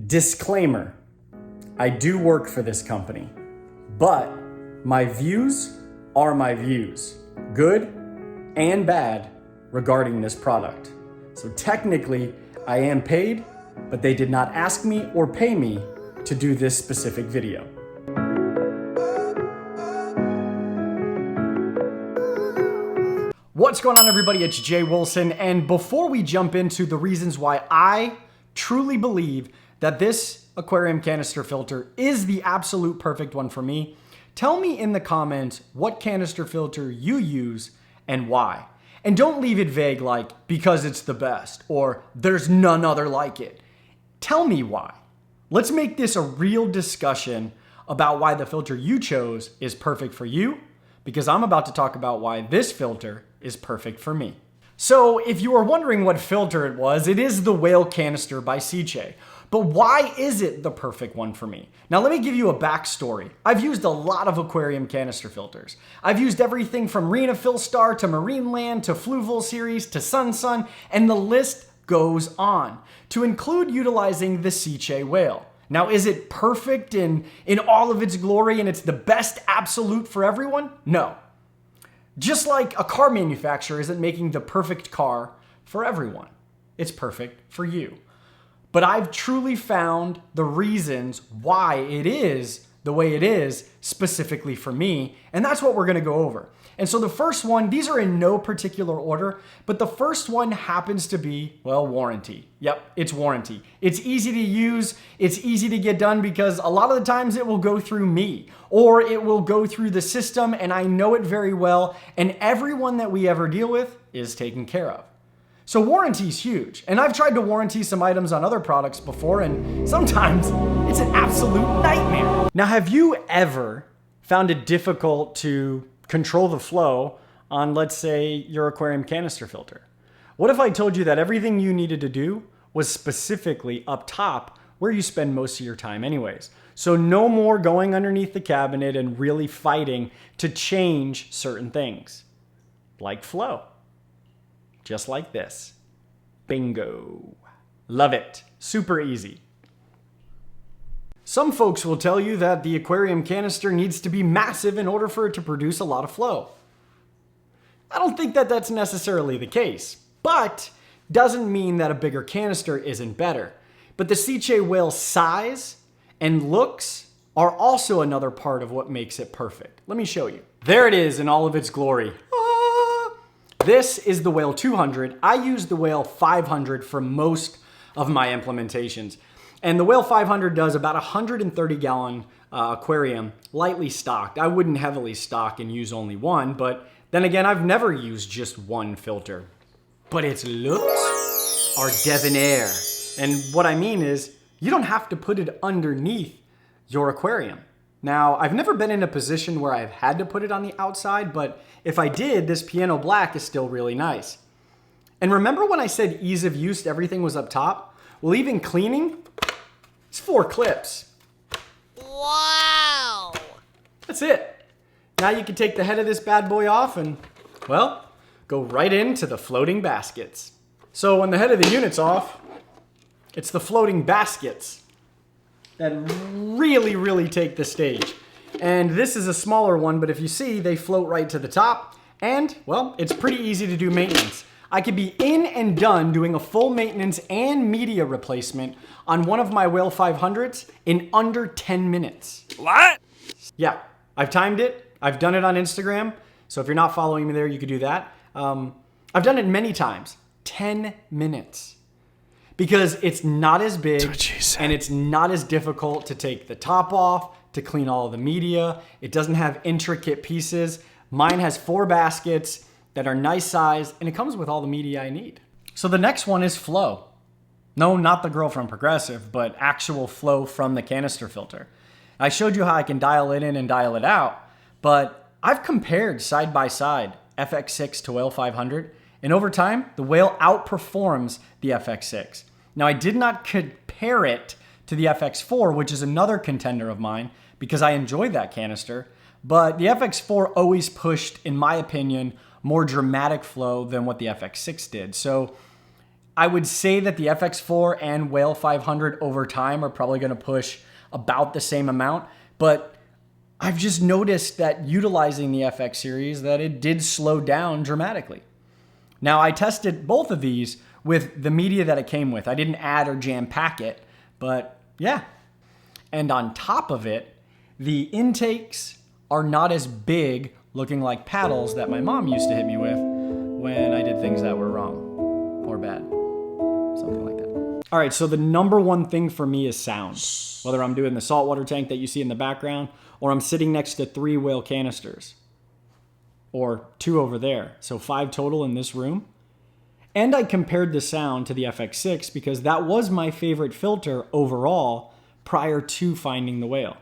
Disclaimer, I do work for this company, but my views are my views, good and bad, regarding this product. So technically, I am paid, but they did not ask me or pay me to do this specific video. What's going on, everybody? It's Jay Wilson, and before we jump into the reasons why I truly believe that this aquarium canister filter is the absolute perfect one for me, tell me in the comments what canister filter you use and why. And don't leave it vague like, because it's the best, or there's none other like it. Tell me why. Let's make this a real discussion about why the filter you chose is perfect for you, because I'm about to talk about why this filter is perfect for me. So if you are wondering what filter it was, it is the Whale Canister by Sicce. But why is it the perfect one for me? Now let me give you a backstory. I've used a lot of aquarium canister filters. I've used everything from Rena Philstar to Marineland to Fluval series to Sun, and the list goes on, to include utilizing the Sicce Whale. Now, is it perfect in all of its glory and it's the best absolute for everyone? No. Just like a car manufacturer isn't making the perfect car for everyone. It's perfect for you. But I've truly found the reasons why it is the way it is specifically for me, and that's what we're gonna go over. And so the first one, these are in no particular order, but the first one happens to be, well, warranty. Yep, it's warranty. It's easy to use, it's easy to get done because a lot of the times it will go through me or it will go through the system, and I know it very well, and everyone that we ever deal with is taken care of. So warranty is huge, and I've tried to warranty some items on other products before, and sometimes it's an absolute nightmare. Now, have you ever found it difficult to control the flow on, let's say, your aquarium canister filter? What if I told you that everything you needed to do was specifically up top where you spend most of your time anyways? So no more going underneath the cabinet and really fighting to change certain things, like flow. Just like this. Bingo. Love it. Super easy. Some folks will tell you that the aquarium canister needs to be massive in order for it to produce a lot of flow. I don't think that that's necessarily the case, but doesn't mean that a bigger canister isn't better. But the Sicce Whale size and looks are also another part of what makes it perfect. Let me show you. There it is in all of its glory. This is the Whale 200. I use the Whale 500 for most of my implementations. And the Whale 500 does about a 130-gallon aquarium, lightly stocked. I wouldn't heavily stock and use only one, but then again, I've never used just one filter. But its looks are debonair. And what I mean is, you don't have to put it underneath your aquarium. Now, I've never been in a position where I've had to put it on the outside, but if I did, this piano black is still really nice. And remember when I said ease of use, everything was up top? Well, even cleaning, it's 4 clips. Wow! That's it. Now you can take the head of this bad boy off and, well, go right into the floating baskets. So when the head of the unit's off, it's the floating baskets that really take the stage. And this is a smaller one, but if you see, they float right to the top. And, well, it's pretty easy to do maintenance. I could be in and done doing a full maintenance and media replacement on one of my Whale 500s in under 10 minutes. What? Yeah, I've timed it. I've done it on Instagram. So if you're not following me there, you could do that. I've done it many times. 10 minutes. Because it's not as big and it's not as difficult to take the top off, to clean all of the media. It doesn't have intricate pieces. Mine has 4 baskets that are nice sized, and it comes with all the media I need. So the next one is flow. No, not the girl from Progressive, but actual flow from the canister filter. I showed you how I can dial it in and dial it out, but I've compared side by side FX6 to Whale 500, and over time, the Whale outperforms the FX6. Now, I did not compare it to the FX4, which is another contender of mine, because I enjoyed that canister, but the FX4 always pushed, in my opinion, more dramatic flow than what the FX6 did. So I would say that the FX4 and Whale 500 over time are probably gonna push about the same amount, but I've just noticed that utilizing the FX series, that it did slow down dramatically. Now, I tested both of these with the media that it came with. I didn't add or jam pack it, but yeah. And on top of it, the intakes are not as big looking like paddles that my mom used to hit me with when I did things that were wrong or bad, something like that. All right, so the number one thing for me is sound. Whether I'm doing the saltwater tank that you see in the background, or I'm sitting next to 3 whale canisters, or 2 over there. So 5 total in this room. And I compared the sound to the FX6 because that was my favorite filter overall prior to finding the whale.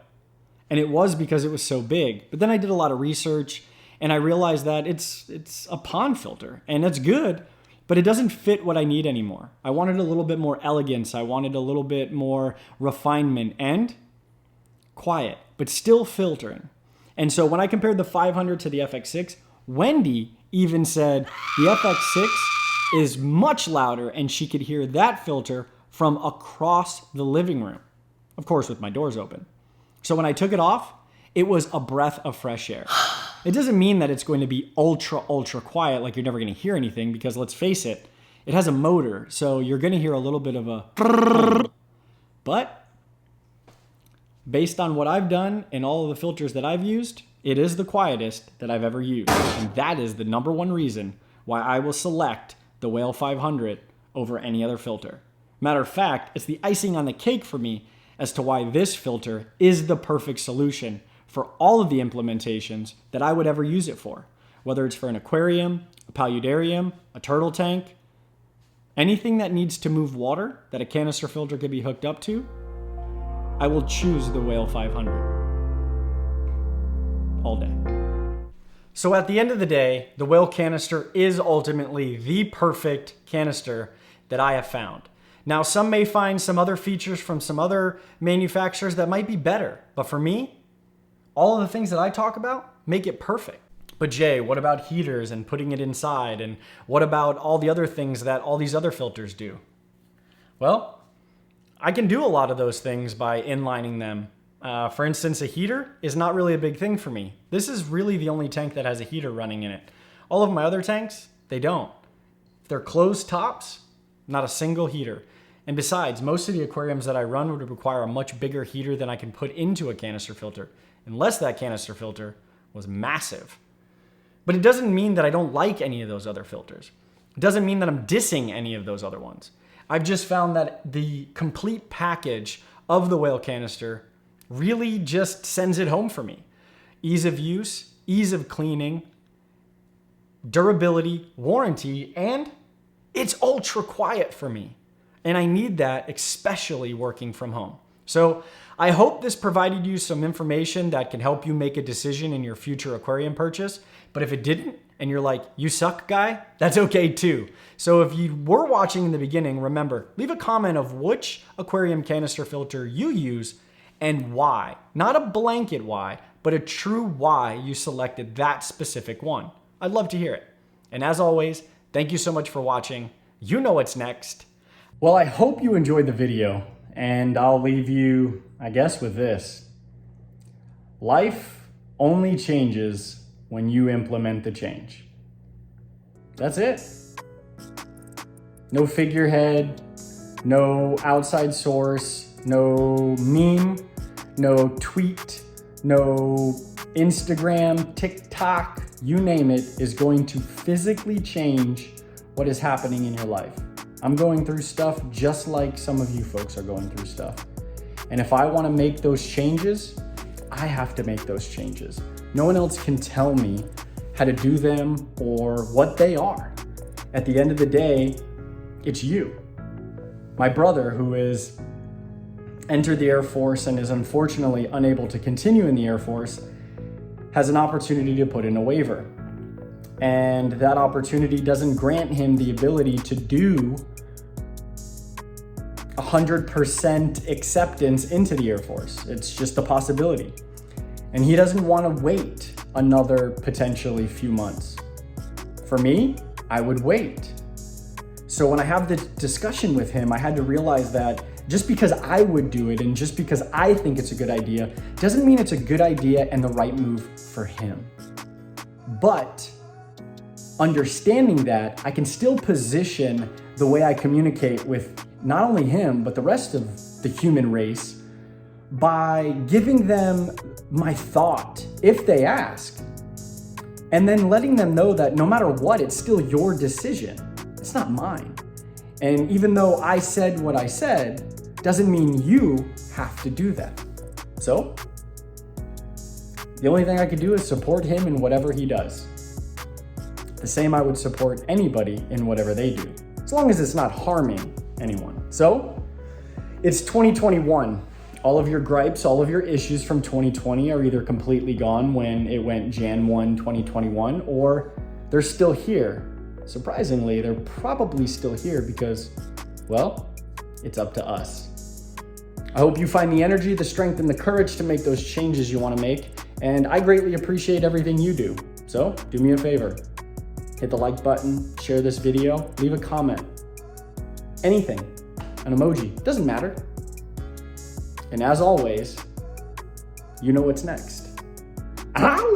And it was because it was so big. But then I did a lot of research and I realized that it's a pond filter and it's good, but it doesn't fit what I need anymore. I wanted a little bit more elegance. I wanted a little bit more refinement and quiet, but still filtering. And so when I compared the 500 to the FX6, Wendy even said the FX6 is much louder and she could hear that filter from across the living room. Of course, with my doors open. So when I took it off, it was a breath of fresh air. It doesn't mean that it's going to be ultra quiet, like you're never going to hear anything, because let's face it, it has a motor, so you're going to hear a little bit of a but based on what I've done and all of the filters that I've used, it is the quietest that I've ever used. And that is the number one reason why I will select the Whale 500 over any other filter. Matter of fact, it's the icing on the cake for me as to why this filter is the perfect solution for all of the implementations that I would ever use it for. Whether it's for an aquarium, a paludarium, a turtle tank, anything that needs to move water that a canister filter could be hooked up to, I will choose the Whale 500 all day. So at the end of the day, the Whale canister is ultimately the perfect canister that I have found. Now, some may find some other features from some other manufacturers that might be better, but for me, all of the things that I talk about make it perfect. But Jay, what about heaters and putting it inside? And what about all the other things that all these other filters do? Well, I can do a lot of those things by inlining them. For instance, a heater is not really a big thing for me. This is really the only tank that has a heater running in it. All of my other tanks, they don't. If they're closed tops, not a single heater. And besides, most of the aquariums that I run would require a much bigger heater than I can put into a canister filter, unless that canister filter was massive. But it doesn't mean that I don't like any of those other filters. It doesn't mean that I'm dissing any of those other ones. I've just found that the complete package of the Whale canister really just sends it home for me. Ease of use, ease of cleaning, durability, warranty, and it's ultra quiet for me. And I need that, especially working from home. So I hope this provided you some information that can help you make a decision in your future aquarium purchase. But if it didn't, and you're like, you suck, guy, that's okay too. So if you were watching in the beginning, remember, leave a comment of which aquarium canister filter you use and why. Not a blanket why, but a true why you selected that specific one. I'd love to hear it. And as always, thank you so much for watching. You know what's next. Well, I hope you enjoyed the video, and I'll leave you, I guess, with this. Life only changes when you implement the change. That's it. No figurehead, no outside source, no meme, no tweet, no Instagram, TikTok, you name it, is going to physically change what is happening in your life. I'm going through stuff just like some of you folks are going through stuff. And if I want to make those changes, I have to make those changes. No one else can tell me how to do them or what they are. At the end of the day, it's you. My brother, who has entered the Air Force and is unfortunately unable to continue in the Air Force, has an opportunity to put in a waiver. And that opportunity doesn't grant him the ability to do 100% acceptance into the Air Force. It's just a possibility. And he doesn't want to wait another potentially few months. For me, I would wait. So when I have this discussion with him, I had to realize that just because I would do it and just because I think it's a good idea, doesn't mean it's a good idea and the right move for him. But understanding that, I can still position the way I communicate with not only him, but the rest of the human race by giving them my thought if they ask, and then letting them know that no matter what, it's still your decision. It's not mine. And even though I said what I said, doesn't mean you have to do that. So the only thing I could do is support him in whatever he does. The same I would support anybody in whatever they do, as long as it's not harming anyone. So it's 2021. All of your gripes, all of your issues from 2020 are either completely gone when it went Jan 1, 2021, or they're still here. Surprisingly, they're probably still here because, well, it's up to us. I hope you find the energy, the strength, and the courage to make those changes you want to make, and I greatly appreciate everything you do. So do me a favor. Hit the like button, share this video, leave a comment. Anything, an emoji, doesn't matter. And as always, you know what's next. Ow!